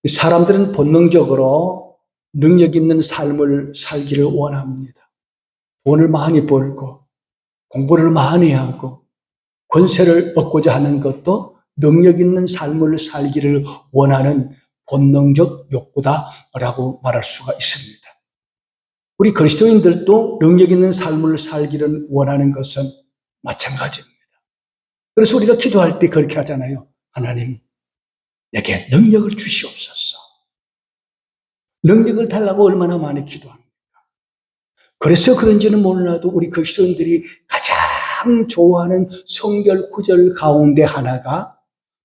사람들은 본능적으로 능력 있는 삶을 살기를 원합니다. 돈을 많이 벌고 공부를 많이 하고 권세를 얻고자 하는 것도 능력 있는 삶을 살기를 원하는 본능적 욕구다라고 말할 수가 있습니다. 우리 그리스도인들도 능력 있는 삶을 살기를 원하는 것은 마찬가지입니다. 그래서 우리가 기도할 때 그렇게 하잖아요. 하나님, 내게 능력을 주시옵소서. 능력을 달라고 얼마나 많이 기도합니까? 그래서 그런지는 몰라도 우리 그리스도인들이 가장 좋아하는 성경 구절 가운데 하나가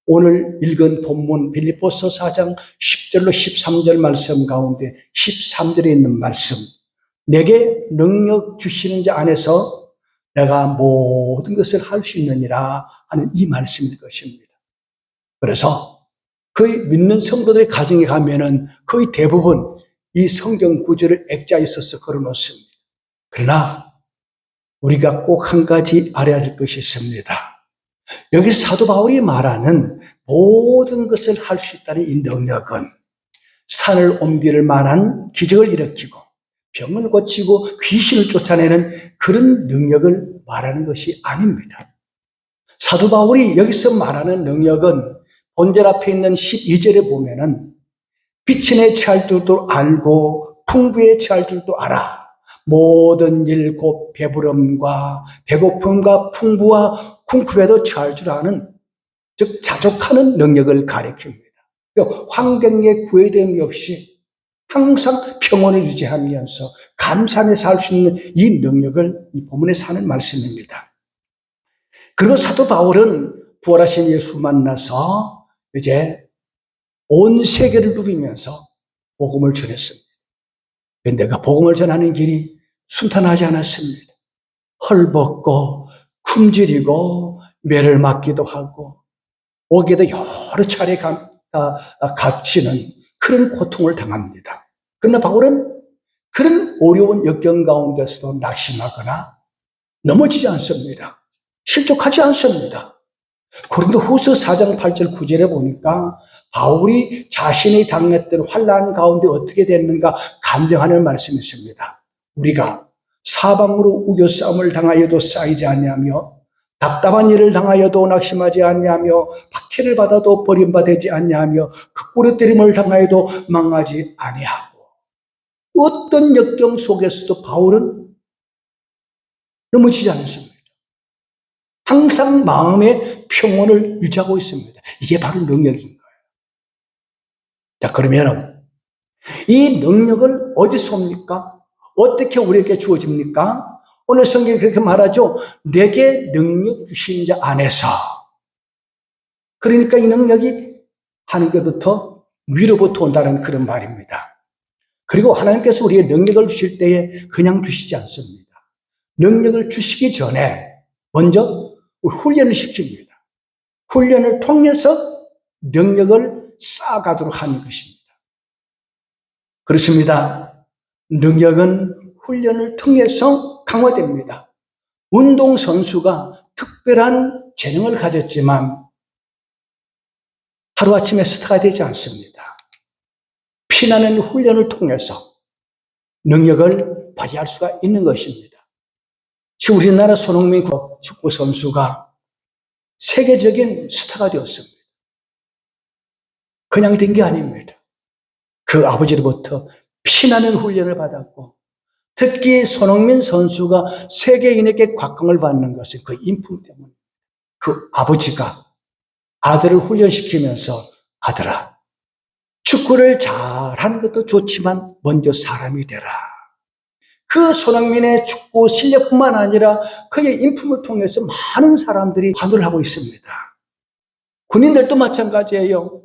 오늘 읽은 본문 빌립보서 4장 10절로 13절 말씀 가운데 13절에 있는 말씀, 내게 능력 주시는 자 안에서 내가 모든 것을 할 수 있느니라 하는 이 말씀일 것입니다. 그래서 거의 믿는 성도들의 가정에 가면은 거의 대부분 이 성경 구절을 액자에 써서 걸어놓습니다. 그러나 우리가 꼭 한 가지 알아야 될 것이 있습니다. 여기 사도 바울이 말하는 모든 것을 할 수 있다는 이 능력은 산을 옮길 만한 기적을 일으키고 병을 고치고 귀신을 쫓아내는 그런 능력을 말하는 것이 아닙니다. 사도 바울이 여기서 말하는 능력은 본절 앞에 있는 12절에 보면은 빛에 처할 줄도 알고 풍부에 처할 줄도 알아. 모든 일 곧 배부름과 배고픔과 풍부와 궁핍에도 처할 줄 아는, 즉 자족하는 능력을 가리킵니다. 환경에 구애됨이 없이 항상 평온을 유지하면서 감사하며 살 수 있는 이 능력을 이 본문에 사는 말씀입니다. 그리고 사도 바울은 부활하신 예수 만나서 이제 온 세계를 누비면서 복음을 전했습니다. 그런데 그 복음을 전하는 길이 순탄하지 않았습니다. 헐벗고 굶주리고 매를 맞기도 하고 목에도 여러 차례 갇히는 그런 고통을 당합니다. 그러나 바울은 그런 어려운 역경 가운데서도 낙심하거나 넘어지지 않습니다. 실족하지 않습니다. 고린도후서 4장 8절 9절에 보니까 바울이 자신이 당했던 환난 가운데 어떻게 됐는가 감정하는 말씀이 있습니다. 우리가 사방으로 우겨싸움을 당하여도 쌓이지 아니하며 답답한 일을 당하여도 낙심하지 아니하며 박해를 받아도 버림받지 아니하며 극구려 때림을 당하여도 망하지 아니하고, 어떤 역경 속에서도 바울은 넘어지지 않습니다. 항상 마음의 평온을 유지하고 있습니다. 이게 바로 능력인 거예요. 자, 그러면 이 능력을 어디서 옵니까? 어떻게 우리에게 주어집니까? 오늘 성경이 그렇게 말하죠. 내게 능력 주신 자 안에서. 그러니까 이 능력이 하나님께부터 위로부터 온다는 그런 말입니다. 그리고 하나님께서 우리의 능력을 주실 때에 그냥 주시지 않습니다. 능력을 주시기 전에 먼저 훈련을 시킵니다. 훈련을 통해서 능력을 쌓아가도록 하는 것입니다. 그렇습니다. 능력은 훈련을 통해서 강화됩니다. 운동선수가 특별한 재능을 가졌지만 하루아침에 스타가 되지 않습니다. 피나는 훈련을 통해서 능력을 발휘할 수가 있는 것입니다. 지금 우리나라 손흥민 축구 선수가 세계적인 스타가 되었습니다. 그냥 된 게 아닙니다. 그 아버지로부터 피나는 훈련을 받았고, 특히 손흥민 선수가 세계인에게 곽광을 받는 것은 그 인품 때문에 그 아버지가 아들을 훈련시키면서, 아들아, 축구를 잘하는 것도 좋지만 먼저 사람이 되라. 그 손흥민의 축구 실력뿐만 아니라 그의 인품을 통해서 많은 사람들이 환호를 하고 있습니다. 군인들도 마찬가지예요.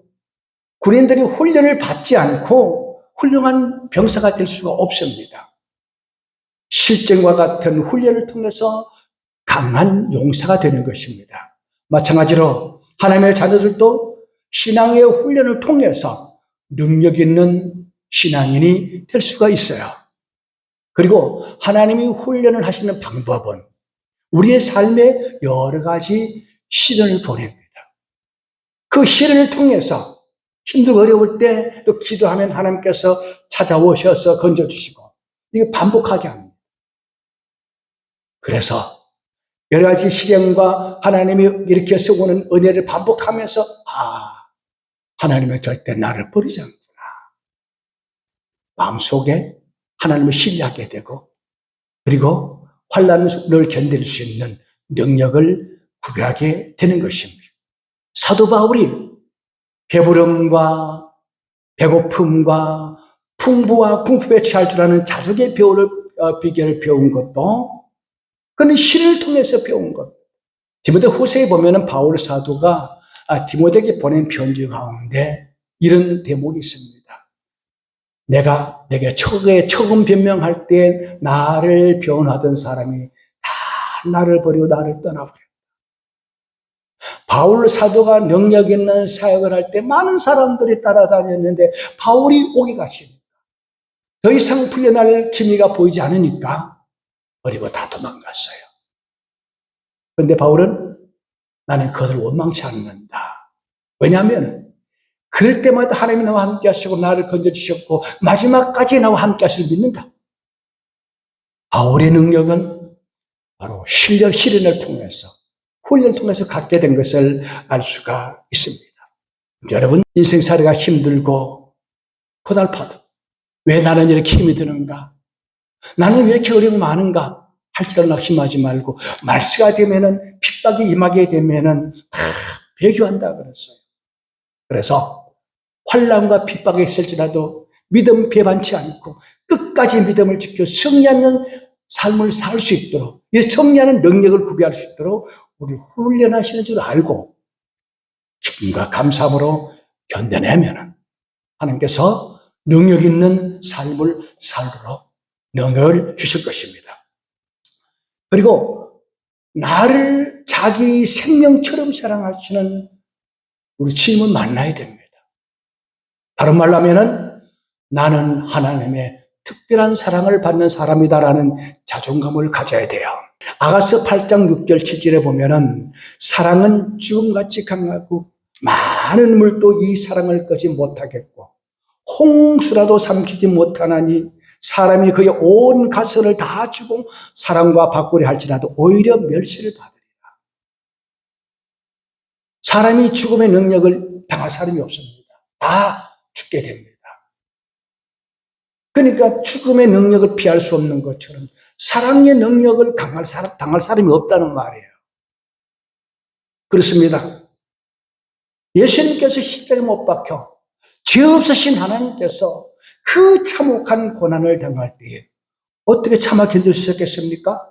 군인들이 훈련을 받지 않고 훌륭한 병사가 될 수가 없습니다. 실전과 같은 훈련을 통해서 강한 용사가 되는 것입니다. 마찬가지로 하나님의 자녀들도 신앙의 훈련을 통해서 능력 있는 신앙인이 될 수가 있어요. 그리고 하나님이 훈련을 하시는 방법은 우리의 삶에 여러 가지 시련을 보냅니다. 그 시련을 통해서 힘들고 어려울 때 또 기도하면 하나님께서 찾아오셔서 건져주시고, 이게 반복하게 합니다. 그래서 여러 가지 시련과 하나님이 일으켜서 오는 은혜를 반복하면서, 하나님은 절대 나를 버리지 않구나. 마음속에 하나님을 신뢰하게 되고, 그리고 환난을 견딜 수 있는 능력을 구별하게 되는 것입니다. 사도 바울이 배부름과 배고픔과 풍부와 궁핍에 처할 줄 아는 자족의 비결을 배운 것도 그는 시를 통해서 배운 것. 디모데 후서에 보면은 바울 사도가 디모데에게 보낸 편지 가운데 이런 대목이 있습니다. 내가 내게 처음 변명할 때 나를 변호하던 사람이 다 나를 버리고 나를 떠나버렸다. 바울 사도가 능력 있는 사역을 할 때 많은 사람들이 따라다녔는데 바울이 오기 가시니까 더 이상 풀려날 기미가 보이지 않으니까 버리고 다 도망갔어요. 그런데 바울은 나는 그들을 원망치 않는다. 왜냐하면 그럴 때마다 하나님이 나와 함께 하시고 나를 건져주셨고 마지막까지 나와 함께 하시를 믿는다. 바울의 능력은 바로 시련을 통해서, 훈련을 통해서 갖게 된 것을 알 수가 있습니다. 여러분, 인생살이가 힘들고 고달파도 왜 나는 이렇게 힘이 드는가? 나는 왜 이렇게 어려움이 많은가? 할지라도 낙심하지 말고 말세가 되면은, 핍박이 임하게 되면은 다 배교한다 그랬어요. 그래서 환난과 핍박이 있을지라도 믿음 배반치 않고 끝까지 믿음을 지켜 승리하는 삶을 살 수 있도록, 이 승리하는 능력을 구비할 수 있도록 우리를 훈련하시는 줄 알고 기쁨과 감사함으로 견뎌내면 하나님께서 능력 있는 삶을 살도록 능력을 주실 것입니다. 그리고 나를 자기 생명처럼 사랑하시는 우리 주님을 만나야 됩니다. 다른 말로 하면은 나는 하나님의 특별한 사랑을 받는 사람이다라는 자존감을 가져야 돼요. 아가서 8장 6절 7절에 보면은 사랑은 죽음같이 강하고 많은 물도 이 사랑을 끄지 못하겠고 홍수라도 삼키지 못하나니 사람이 그의 온 가설을 다 주고 사랑과 바꾸려 할지라도 오히려 멸시를 받으리라. 사람이 죽음의 능력을 당할 사람이 없습니다. 다 죽게 됩니다. 그러니까 죽음의 능력을 피할 수 없는 것처럼 사랑의 능력을 당할 사람이 없다는 말이에요. 그렇습니다. 예수님께서 십자가에 못 박혀 죄 없으신 하나님께서 그 참혹한 고난을 당할 때에 어떻게 참아 견딜 수 있겠습니까?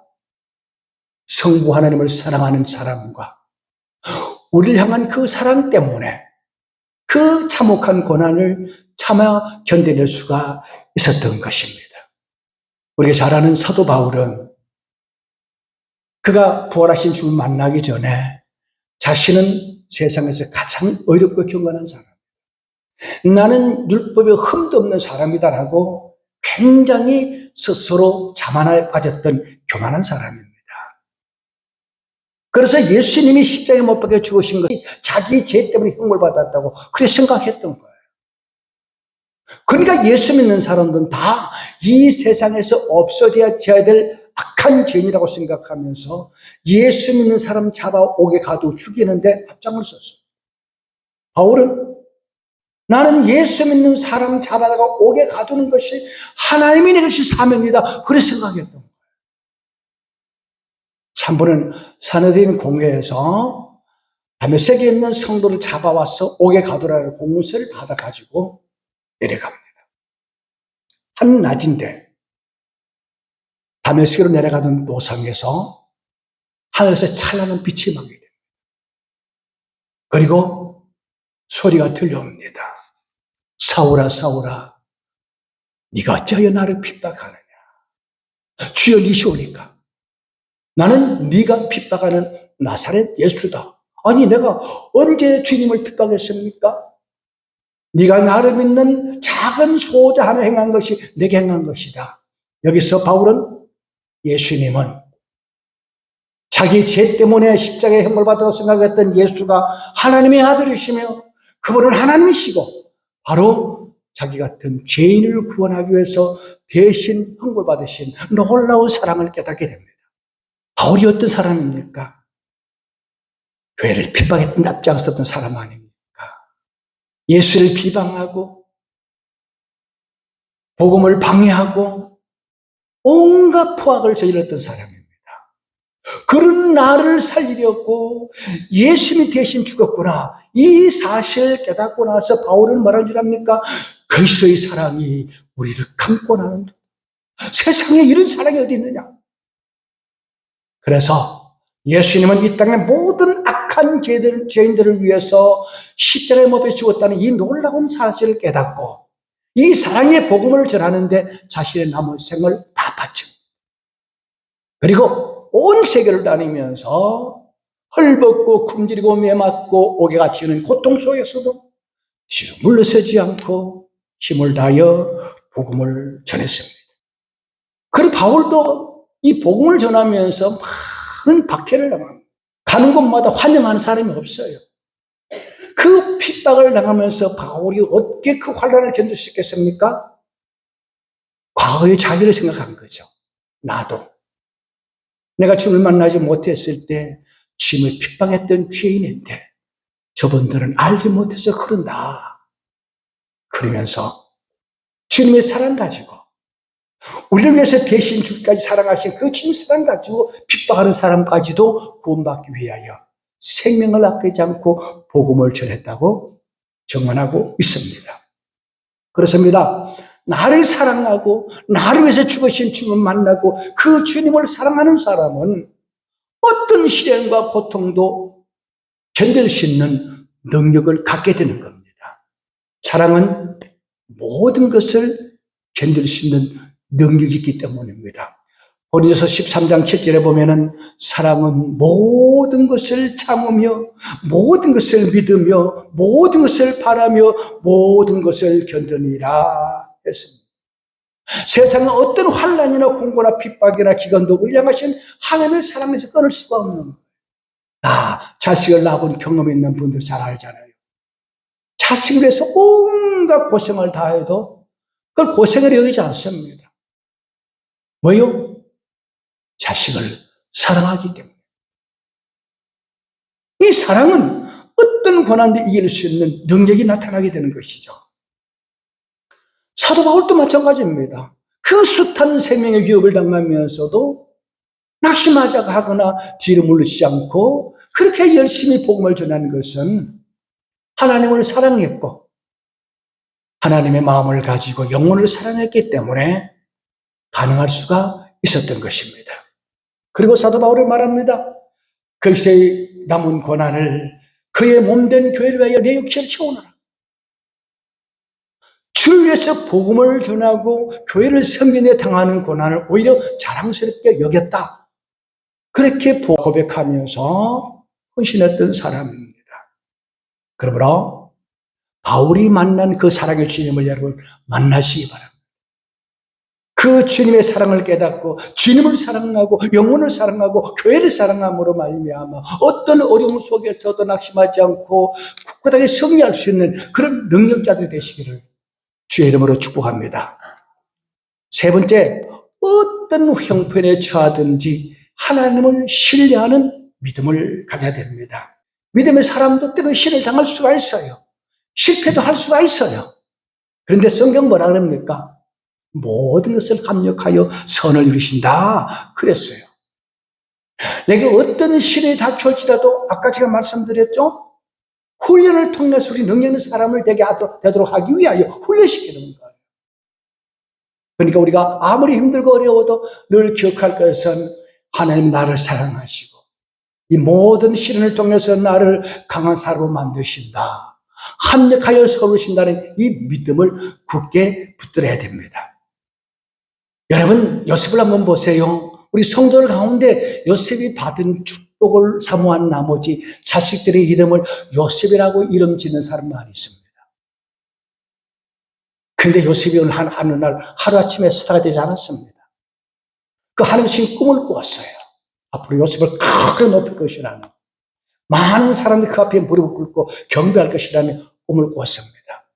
성부 하나님을 사랑하는 사람과 우리를 향한 그 사랑 때문에 그 참혹한 고난을 참아 견뎌낼 수가 있었던 것입니다. 우리가 잘 아는 사도 바울은 그가 부활하신 주를 만나기 전에 자신은 세상에서 가장 어렵고 경건한 사람, 나는 율법에 흠도 없는 사람이다라고 굉장히 스스로 자만에 빠졌던 교만한 사람입니다. 그래서 예수님이 십자가에 못 박혀 죽으신 것이 자기 죄 때문에 형벌 받았다고 그렇게 생각했던 거예요. 그러니까 예수 믿는 사람들은 다 이 세상에서 없어져야 될 악한 죄인이라고 생각하면서 예수 믿는 사람 잡아오게 가도 죽이는데 앞장을 썼어요. 바울은 나는 예수 믿는 사람 잡아다가 오게 가두는 것이 하나님이 내 것이 사명이다. 그렇게 생각했던 거예요. 3번은 사내들인 공회에서 다메섹에 있는 성도를 잡아와서 오게 가두라는 공문서를 받아가지고 내려갑니다. 한낮인데 다메섹으로 내려가던 노상에서 하늘에서 찬란한 빛이 나게 됩니다. 그리고 소리가 들려옵니다. 사울아 사울아 네가 어찌하여 나를 핍박하느냐. 주여 니시오니까 나는 네가 핍박하는 나사렛 예수다. 아니 내가 언제 주님을 핍박했습니까? 네가 나를 믿는 작은 소자 하나 행한 것이 내게 행한 것이다. 여기서 바울은 예수님은 자기 죄 때문에 십자가에 형벌 받았다고 생각했던 예수가 하나님의 아들이시며 그분은 하나님이시고 바로 자기 같은 죄인을 구원하기 위해서 대신 헌금받으신 놀라운 사랑을 깨닫게 됩니다. 바울이 어떤 사람입니까? 교회를 핍박했던 앞장섰던 사람 아닙니까? 예수를 비방하고 복음을 방해하고 온갖 포악을 저질렀던 사람입니다. 그런 나를 살리려고 예수님이 대신 죽었구나. 이 사실을 깨닫고 나서 바울은 뭐라는 줄 압니까? 그리스도의 사랑이 우리를 감고 나는다. 세상에 이런 사랑이 어디 있느냐? 그래서 예수님은 이 땅의 모든 악한 죄인들을 위해서 십자가에 못 박혀 죽었다는 이 놀라운 사실을 깨닫고 이 사랑의 복음을 전하는데 자신의 남은 생을 다 바칩니다. 그리고 온 세계를 다니면서 헐벗고 굶주리고 매맞고 옥에 갇히는 고통 속에서도 뒤로 물러서지 않고 힘을 다하여 복음을 전했습니다. 그리고 바울도 이 복음을 전하면서 많은 박해를 당합니다. 가는 곳마다 환영하는 사람이 없어요. 그 핍박을 당하면서 바울이 어떻게 그 환난을 견딜 수 있겠습니까? 과거의 자기를 생각한 거죠. 나도 내가 주님을 만나지 못했을 때 주님을 핍박했던 죄인인데 저분들은 알지 못해서 그런다. 그러면서 주님의 사랑 가지고 우리를 위해서 대신 주기까지 사랑하신 그 주님 사랑 가지고 핍박하는 사람까지도 구원받기 위하여 생명을 아끼지 않고 복음을 전했다고 증언하고 있습니다. 그렇습니다. 나를 사랑하고 나를 위해서 죽으신 주님을 만나고 그 주님을 사랑하는 사람은 어떤 시련과 고통도 견딜 수 있는 능력을 갖게 되는 겁니다. 사랑은 모든 것을 견딜 수 있는 능력이 있기 때문입니다. 고린도서 13장 7절에 보면은 사랑은 모든 것을 참으며 모든 것을 믿으며 모든 것을 바라며 모든 것을 견디니라 했습니다. 세상에 어떤 환난이나 공고나 핍박이나 기근도 우리 향하신 하나님의 사랑에서 끊을 수가 없는 거예요. 자식을 낳은 경험이 있는 분들 잘 알잖아요. 자식을 위해서 온갖 고생을 다해도 그걸 고생을 여기지 않습니다. 왜요? 자식을 사랑하기 때문에. 이 사랑은 어떤 고난도 이길 수 있는 능력이 나타나게 되는 것이죠. 사도 바울도 마찬가지입니다. 그 숱한 생명의 위협을 당하면서도 낙심하거나 뒤로 물러지지 않고 그렇게 열심히 복음을 전하는 것은 하나님을 사랑했고 하나님의 마음을 가지고 영혼을 사랑했기 때문에 가능할 수가 있었던 것입니다. 그리고 사도 바울은 말합니다. 그리스도의 남은 고난을 그의 몸된 교회를 위하여 내 육체를 채우노라. 주를 위해서 복음을 전하고 교회를 섬기는 데 당하는 고난을 오히려 자랑스럽게 여겼다. 그렇게 고백하면서 헌신했던 사람입니다. 그러므로 바울이 만난 그 사랑의 주님을 여러분 만나시기 바랍니다. 그 주님의 사랑을 깨닫고 주님을 사랑하고 영혼을 사랑하고 교회를 사랑함으로 말미암아 어떤 어려움 속에서도 낙심하지 않고 굳건하게 승리할 수 있는 그런 능력자들이 되시기를 주의 이름으로 축복합니다. 세 번째, 어떤 형편에 처하든지 하나님을 신뢰하는 믿음을 가져야 됩니다. 믿음의 사람도 때문에 신을 당할 수가 있어요. 실패도 할 수가 있어요. 그런데 성경 뭐라 그럽니까? 모든 것을 합력하여 선을 이루신다 그랬어요. 내가 어떤 시련이 닥쳐올지라도 아까 제가 말씀드렸죠? 훈련을 통해서 우리 능력 있는 사람을 되도록 하기 위하여 훈련시키는 거예요. 그러니까 우리가 아무리 힘들고 어려워도 늘 기억할 것은 하나님 나를 사랑하시고 이 모든 시련을 통해서 나를 강한 사람으로 만드신다. 합력하여 서루신다는 이 믿음을 굳게 붙들어야 됩니다. 여러분 요셉을 한번 보세요. 우리 성도들 가운데 요셉이 받은 축복을 사모한 나머지 자식들의 이름을 요셉이라고 이름 짓는 사람 많이 있습니다. 그런데 요셉이 어느 날 하루아침에 스타가 되지 않았습니다. 그 하나님이 꿈을 꾸었어요. 앞으로 요셉을 크게 높일 것이라는, 많은 사람들이 그 앞에 무릎을 꿇고 경배할 것이라는 꿈을 꾸었습니다.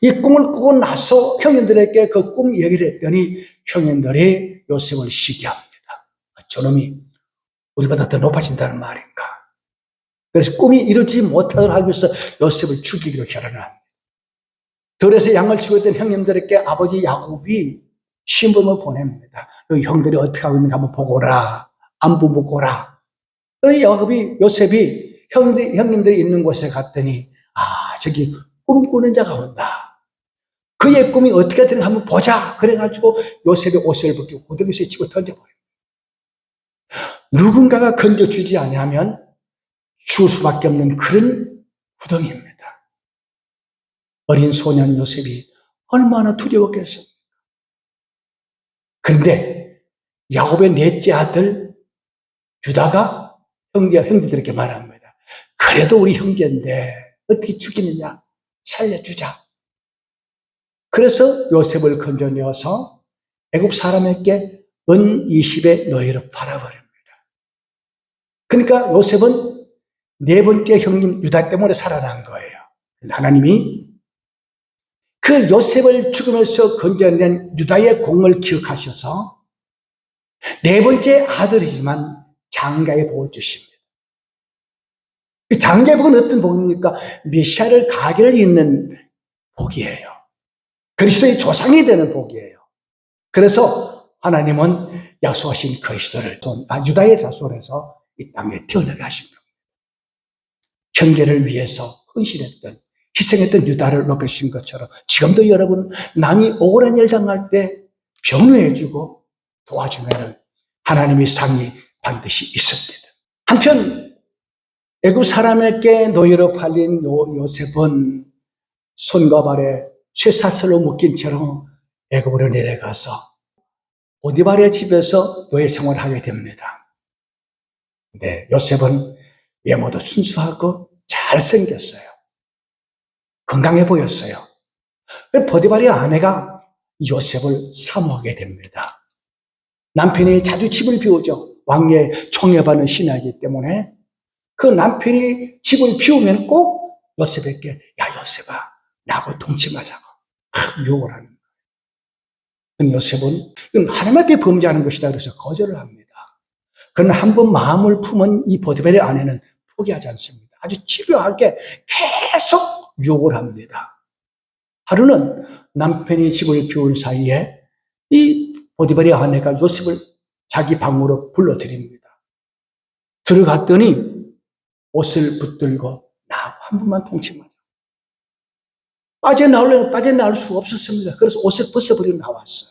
이 꿈을 꾸고 나서 형님들에게 그 꿈 얘기를 했더니 형님들이 요셉을 시기합니다. 저놈이 우리보다 더 높아진다는 말인가. 그래서 꿈이 이루지 못하도록 하기 위해서 요셉을 죽이기로 결혼을 합니다. 들에서 양을 치고 있던 형님들에게 아버지 야곱이 신부름을 보냅니다. 너희 형들이 어떻게 하고 있는가 한번 보고 오라. 안부 묻고 오라. 그래서 요셉이 형님들이 있는 곳에 갔더니 저기 꿈꾸는 자가 온다. 그의 꿈이 어떻게 되는가 한번 보자. 그래가지고 요셉이 옷을 벗기고 구덩이에 치고 던져버려요. 누군가가 건져주지 않으면 죽을 수밖에 없는 그런 구덩이입니다. 어린 소년 요셉이 얼마나 두려웠겠습니까? 그런데 야곱의 넷째 아들 유다가 형제들에게 말합니다. 그래도 우리 형제인데 어떻게 죽이느냐? 살려주자. 그래서 요셉을 건져내어서 애굽 사람에게 은 20의 노예로 팔아버립니다. 그러니까 요셉은 네 번째 형님 유다 때문에 살아난 거예요. 하나님이 그 요셉을 죽으면서 건져낸 유다의 공을 기억하셔서 네 번째 아들이지만 장가의 복을 주십니다. 이 장가의 복은 어떤 복입니까? 메시아를 가게를 잇는 복이에요. 그리스도의 조상이 되는 복이에요. 그래서 하나님은 약속하신 그리스도를 유다의 자손에서 이 땅에 태어나게 하신 겁니다. 형제를 위해서 헌신했던 희생했던 유다를 높여주신 것처럼 지금도 여러분 남이 억울한 일 당할 때 변호해주고 도와주면 하나님의 상이 반드시 있습니다. 한편 애굽 사람에게 노예로 팔린 요셉은 손과 발에 쇠사슬로 묶인 채로 애굽으로 내려가서 보디발의 집에서 노예 생활을 하게 됩니다. 근데 요셉은 외모도 순수하고 잘생겼어요. 건강해 보였어요. 보디발의 아내가 요셉을 사모하게 됩니다. 남편이 자주 집을 비우죠. 왕의 총애받는 신하이기 때문에 그 남편이 집을 비우면 꼭 요셉에게 야 요셉아 나하고 동침하자고 유혹을 하는 거예요. 그럼 요셉은 이건 하나님 앞에 범죄하는 것이다 그래서 거절을 합니다. 그러나 한번 마음을 품은 이 보디발의 아내는 포기하지 않습니다. 아주 집요하게 계속 유혹을 합니다. 하루는 남편이 집을 비운 사이에 이 보디발의 아내가 요셉을 자기 방으로 불러들입니다. 들어갔더니 옷을 붙들고 나 한 번만 동침하자. 빠져나올 수가 없었습니다. 그래서 옷을 벗어버리고 나왔어요.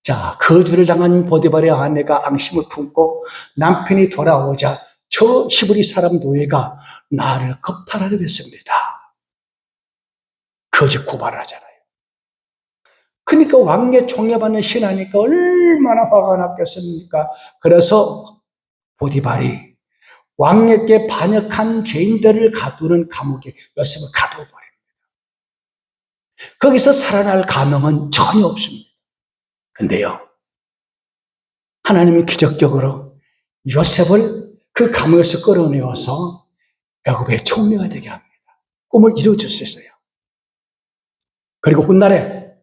자, 거주를 당한 보디발의 아내가 앙심을 품고 남편이 돌아오자 저 히브리 사람 노예가 나를 겁탈하려고 했습니다. 거짓 고발을 하잖아요. 그러니까 왕의 총애받는 신하니까 얼마나 화가 났겠습니까? 그래서 보디발이 왕에게 반역한 죄인들을 가두는 감옥에 요셉을 가두어버립니다. 거기서 살아날 가망은 전혀 없습니다. 근데요, 하나님은 기적적으로 요셉을 그 감옥에서 끌어내어서 애굽의 총리가 되게 합니다. 꿈을 이루어주셨어요. 그리고 훗날에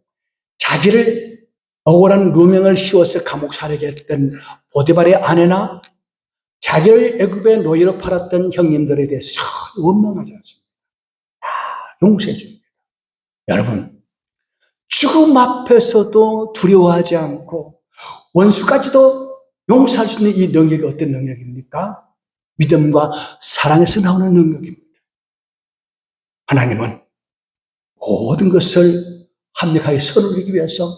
자기를 억울한 누명을 씌워서 감옥 살게 했던 보디발의 아내나 자기를 애굽의 노예로 팔았던 형님들에 대해서 원망하지 않습니다. 용서해 줍니다. 여러분, 죽음 앞에서도 두려워하지 않고 원수까지도 용서할 수 있는 이 능력이 어떤 능력입니까? 믿음과 사랑에서 나오는 능력입니다. 하나님은 모든 것을 합력하게 선을 이루기 위해서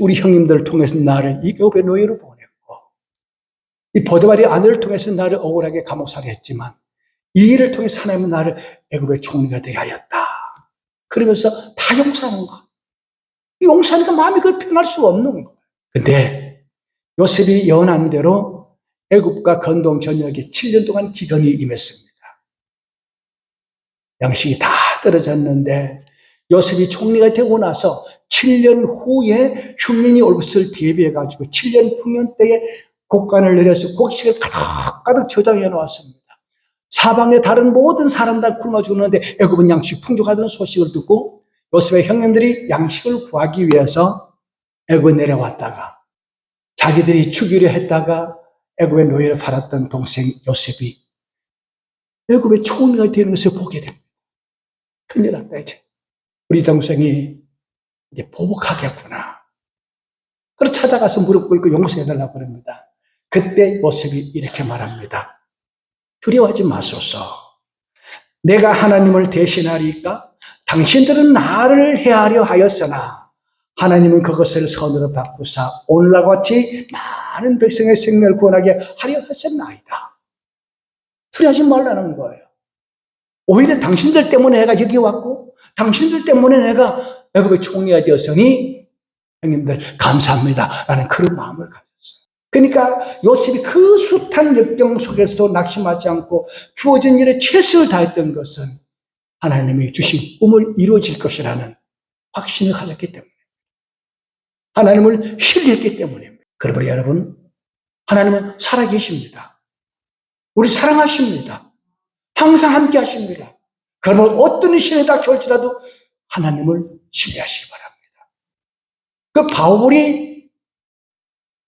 우리 형님들을 통해서 나를 이 애굽의 노예로 보냈고 이 보디발의 아내를 통해서 나를 억울하게 감옥살이 했지만 이 일을 통해서 하나님은 나를 애굽의 총리가 되게 하였다. 그러면서 다 용서하는 거. 용서하니까 마음이 그걸 표현할 수가 없는 거예요. 근데 요셉이 예언한 대로 애굽과 건동 전역에 7년 동안 기근이 임했습니다. 양식이 다 떨어졌는데 요셉이 총리가 되고 나서 7년 후에 흉년이 올 것을 대비해가지고 7년 풍년 때에 곡간을 내려서 곡식을 가득가득 저장해 놓았습니다. 사방의 다른 모든 사람들 굶어 죽는데 애굽은 양식 풍족하다는 소식을 듣고 요셉의 형님들이 양식을 구하기 위해서 애굽에 내려왔다가 자기들이 죽이려 했다가 애굽의 노예를 팔았던 동생 요셉이 애굽의 총리가 되는 것을 보게 됩니다. 큰일 났다 이제. 우리 동생이 이제 보복하겠구나. 그래서 찾아가서 무릎 꿇고 용서해달라고 그럽니다. 그때 요셉이 이렇게 말합니다. 두려워하지 마소서. 내가 하나님을 대신하리까? 당신들은 나를 해하려 하였으나 하나님은 그것을 선으로 바꾸사 오늘날 같이 많은 백성의 생명을 구원하게 하려 하셨나이다. 두려워하지 말라는 거예요. 오히려 당신들 때문에 내가 여기 왔고 당신들 때문에 내가 애굽의 총리가 되었으니 형님들 감사합니다 라는 그런 마음을 가졌어요. 그러니까 요셉이 그 숱한 역경 속에서도 낙심하지 않고 주어진 일에 최선을 다했던 것은 하나님이 주신 꿈을 이루어질 것이라는 확신을 가졌기 때문에 하나님을 신뢰했기 때문입니다. 그러므로 여러분, 하나님은 살아계십니다. 우리 사랑하십니다. 항상 함께 하십니다. 그러면 어떤 시련이 닥쳐올지라도 하나님을 신뢰하시기 바랍니다. 그 바울이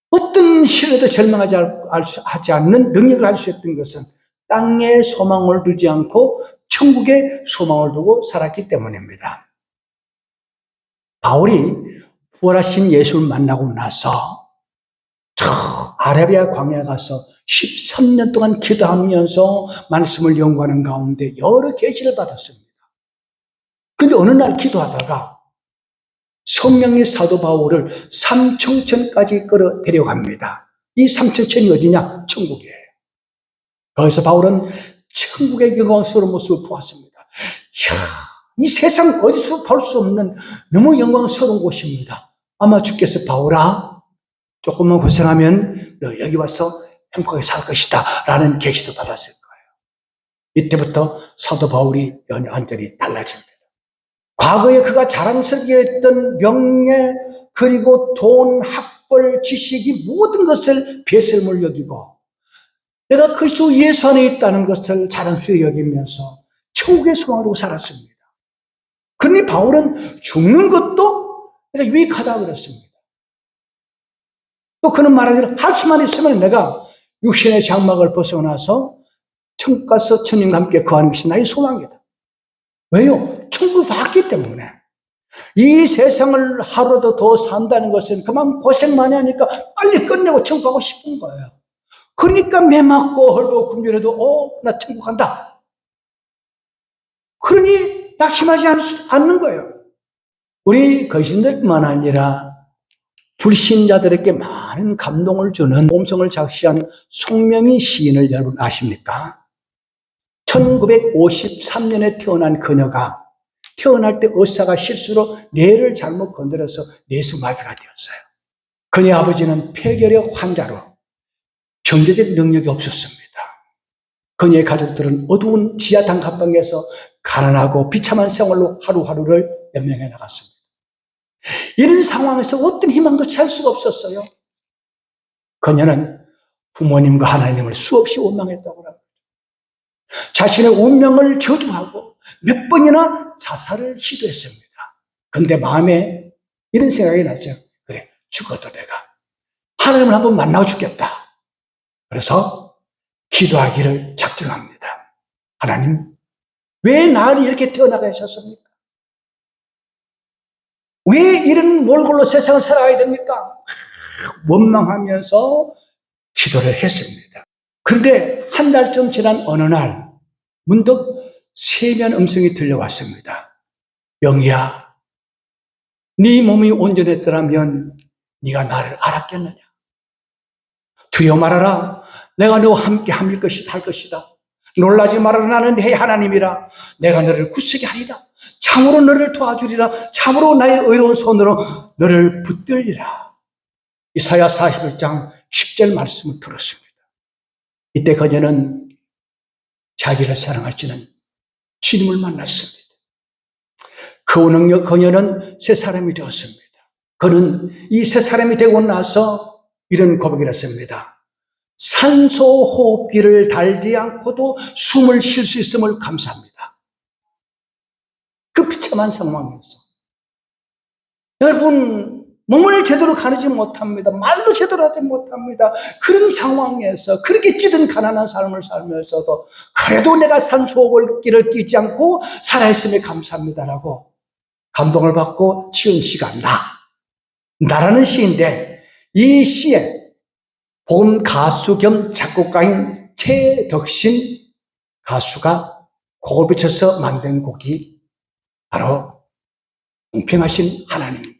어떤 시련에도 절망하지 않는 능력을 할 수 있던 것은 땅에 소망을 두지 않고 천국에 소망을 두고 살았기 때문입니다. 바울이 부활하신 예수를 만나고 나서 저 아라비아 광야에 가서 13년 동안 기도하면서 말씀을 연구하는 가운데 여러 계시를 받았습니다. 근데 어느 날 기도하다가 성령의 사도 바울을 삼청천까지 끌어 데려갑니다. 이 삼청천이 어디냐? 천국이에요. 거기서 바울은 천국의 영광스러운 모습을 보았습니다. 이야, 이 세상 어디서 볼 수 없는 너무 영광스러운 곳입니다. 아마 주께서 바울아, 조금만 고생하면 너 여기 와서 행복하게 살 것이다 라는 계시도 받았을 거예요. 이때부터 사도 바울이 완전히 달라집니다. 과거에 그가 자랑스럽게 했던 명예 그리고 돈, 학벌, 지식이 모든 것을 배설물 여기고 내가 그리스도 예수 안에 있다는 것을 자랑스럽게 여기면서 천국의 소망으로 살았습니다. 그러니 바울은 죽는 것도 내가 유익하다고 그랬습니다. 또 그는 말하기를 할 수만 있으면 내가 육신의 장막을 벗어나서 천국 가서 천님과 함께 거하는 것이 나의 소망이다. 왜요? 천국을 봤기 때문에. 이 세상을 하루라도 더 산다는 것은 그만 고생 많이 하니까 빨리 끝내고 천국 가고 싶은 거예요. 그러니까 매 맞고 헐고 굶주려도 나 천국 간다. 그러니 낙심하지 않는 거예요. 우리 거신들뿐만 아니라 불신자들에게 많은 감동을 주는 몸성을 작시한 송명희 시인을 여러분 아십니까? 1953년에 태어난 그녀가 태어날 때 의사가 실수로 뇌를 잘못 건드려서 뇌수마비가 되었어요. 그녀의 아버지는 폐결핵 환자로 경제적 능력이 없었습니다. 그녀의 가족들은 어두운 지하 단칸방에서 가난하고 비참한 생활로 하루하루를 연명해 나갔습니다. 이런 상황에서 어떤 희망도 찾을 수가 없었어요. 그녀는 부모님과 하나님을 수없이 원망했다고 합니다. 자신의 운명을 저주하고 몇 번이나 자살을 시도했습니다. 그런데 마음에 이런 생각이 났어요. 그래, 죽어도 내가 하나님을 한번 만나고 죽겠다. 그래서 기도하기를 작정합니다. 하나님, 왜 나를 이렇게 태어나게 하셨습니까? 왜 이런 몰골로 세상을 살아가야 됩니까? 원망하면서 기도를 했습니다. 그런데 한 달쯤 지난 어느 날 문득 세미한 음성이 들려왔습니다. 영희야, 네 몸이 온전했더라면 네가 나를 알았겠느냐? 두려워 말아라. 내가 너와 함께 할 것이다. 놀라지 말아라. 나는 내 하나님이라. 내가 너를 굳세게 하리라. 참으로 너를 도와주리라. 참으로 나의 의로운 손으로 너를 붙들리라. 이사야 41장 10절 말씀을 들었습니다. 이때 그녀는 자기를 사랑하시는 주님을 만났습니다. 그 능력 그녀는 새 사람이 되었습니다. 그는 이 새 사람이 되고 나서 이런 고백을 했습니다. 산소 호흡기를 달지 않고도 숨을 쉴 수 있음을 감사합니다. 그 비참한 상황에서 여러분, 몸을 제대로 가누지 못합니다. 말도 제대로 하지 못합니다. 그런 상황에서 그렇게 찌든 가난한 삶을 살면서도 그래도 내가 산소호흡기를 끼지 않고 살아있음에 감사합니다라고 감동을 받고 지은 시가 나라는 시인데, 이 시에 복음 가수 겸 작곡가인 최덕신 가수가 곡을 붙여서 만든 곡이 바로 공평하신 하나님입니다.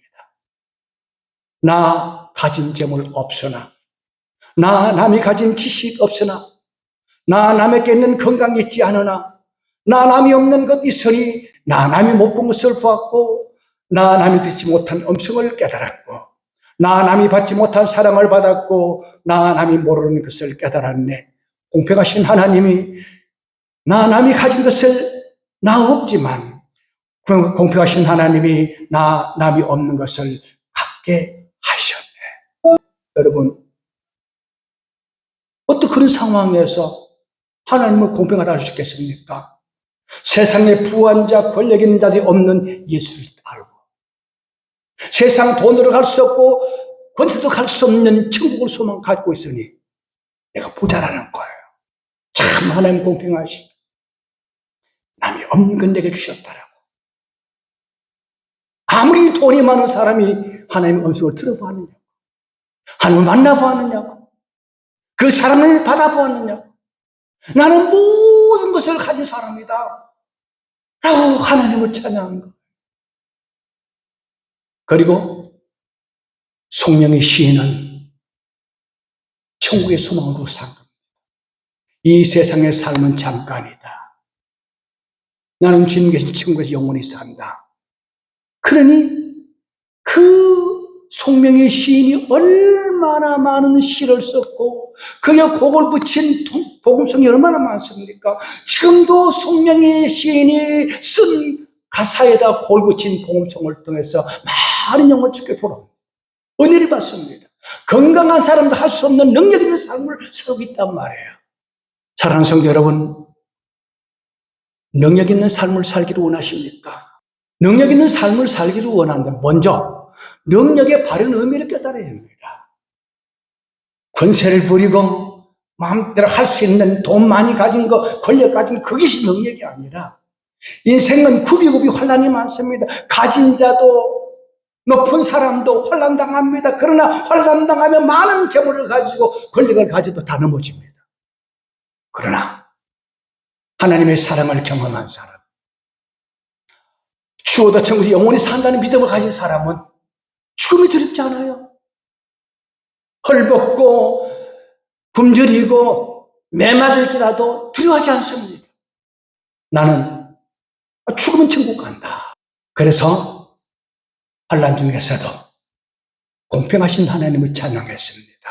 나 가진 재물 없으나, 나 남이 가진 지식 없으나, 나 남에게 있는 건강 있지 않으나, 나 남이 없는 것 있으니, 나 남이 못 본 것을 보았고, 나 남이 듣지 못한 음성을 깨달았고, 나 남이 받지 못한 사랑을 받았고, 나 남이 모르는 것을 깨달았네. 공평하신 하나님이 나 남이 가진 것을 나 없지만, 공평하신 하나님이 나 남이 없는 것을 갖게 하셨네. 여러분, 어떤 그런 상황에서 하나님은 공평하다 할 수 있겠습니까? 세상에 부한 자, 권력 있는 자들이 없는 예수를 알고, 세상 돈으로 갈 수 없고 권세도 갈 수 없는 천국을 소망 갖고 있으니 내가 부자라는 거예요. 참 하나님 공평하시. 남이 없는 건 내게 주셨다라고. 아무리 돈이 많은 사람이 하나님의 음성을 들어보았느냐고, 하나님을 만나보았느냐고, 그 사람을 받아보았느냐고, 나는 모든 것을 가진 사람이다 라고 하나님을 찬양한 것. 그리고 송명의 시인은 천국의 소망으로 산 겁니다. 이 세상의 삶은 잠깐이다. 나는 주님 계신 천국에서 영원히 산다. 그러니 그 송명의 시인이 얼마나 많은 시를 썼고 그에 곡을 붙인 복음성이 얼마나 많습니까? 지금도 송명의 시인이 쓴 가사에다 곡을 붙인 복음성을 통해서 많은 영혼 주께 돌아옵니다. 은혜를 받습니다. 건강한 사람도 할 수 없는 능력 있는 삶을 살고 있단 말이에요. 사랑하는 성도 여러분, 능력 있는 삶을 살기를 원하십니까? 능력 있는 삶을 살기를 원하는데 먼저 능력의 바른 의미를 깨달아야 합니다. 권세를 부리고 마음대로 할 수 있는 돈 많이 가진 거, 권력 가진 거, 그것이 능력이 아니라 인생은 굽이굽이 환난이 많습니다. 가진 자도 높은 사람도 환난당합니다. 그러나 환난당하면 많은 재물을 가지고 권력을 가지도 다 넘어집니다. 그러나 하나님의 사랑을 경험한 사람, 죽어도 천국에서 영원히 산다는 믿음을 가진 사람은 죽음이 두렵지 않아요. 헐벗고 굶주리고 매맞을지라도 두려워하지 않습니다. 나는 죽으면 천국 간다. 그래서 환난 중에서도 공평하신 하나님을 찬양했습니다.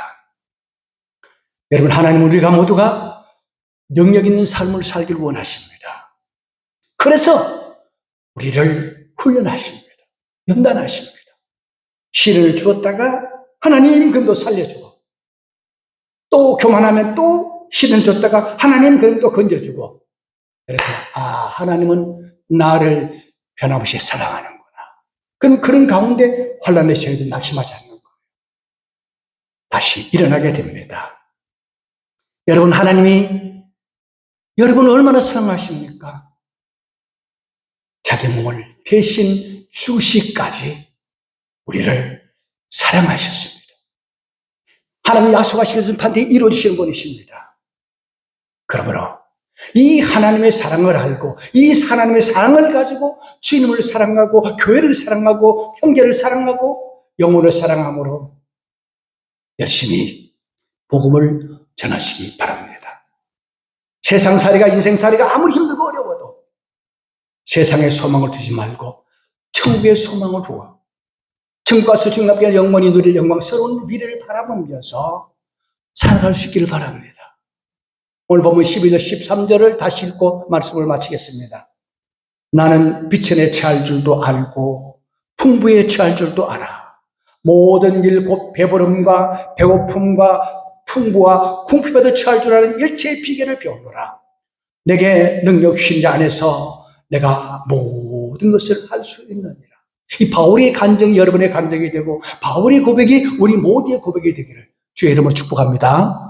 여러분, 하나님은 우리가 모두가 능력 있는 삶을 살기를 원하십니다. 그래서 우리를 훈련하십니다. 연단하십니다. 씨를 주었다가 하나님 그럼 또 살려주고, 또 교만하면 또 씨를 줬다가 하나님 그럼 또 건져주고. 그래서 하나님은 나를 변함없이 사랑하는구나. 그럼 그런 가운데 환난의 시에도 낙심하지 않는 거예요. 다시 일어나게 됩니다. 여러분, 하나님이 여러분을 얼마나 사랑하십니까? 자기 몸을 대신 주시까지 우리를 사랑하셨습니다. 하나님 약속하신 것은 반드시 이루어지시는 분이십니다. 그러므로 이 하나님의 사랑을 알고 이 하나님의 사랑을 가지고 주님을 사랑하고 교회를 사랑하고 형제를 사랑하고 영혼을 사랑함으로 열심히 복음을 전하시기 바랍니다. 세상살이가 인생살이가 아무리 힘들고 어려워도 세상에 소망을 두지 말고 천국의 소망을 두어 천국 가서 주님께 영원히 누릴 영광스러운 미래를 바라보면서 살아갈 수 있기를 바랍니다. 오늘 보면 12절 13절을 다시 읽고 말씀을 마치겠습니다. 나는 빛에 내 처할 줄도 알고 풍부에 처할 줄도 알아. 모든 일 곧 배부름과 배고픔과 풍부와 궁핍에도 처할 줄 아는 일체의 비결을 배우노라. 내게 능력 주신 자 안에서 내가 모든 것을 할 수 있느니라. 이 바울의 간증이 여러분의 간증이 되고 바울의 고백이 우리 모두의 고백이 되기를 주의 이름으로 축복합니다.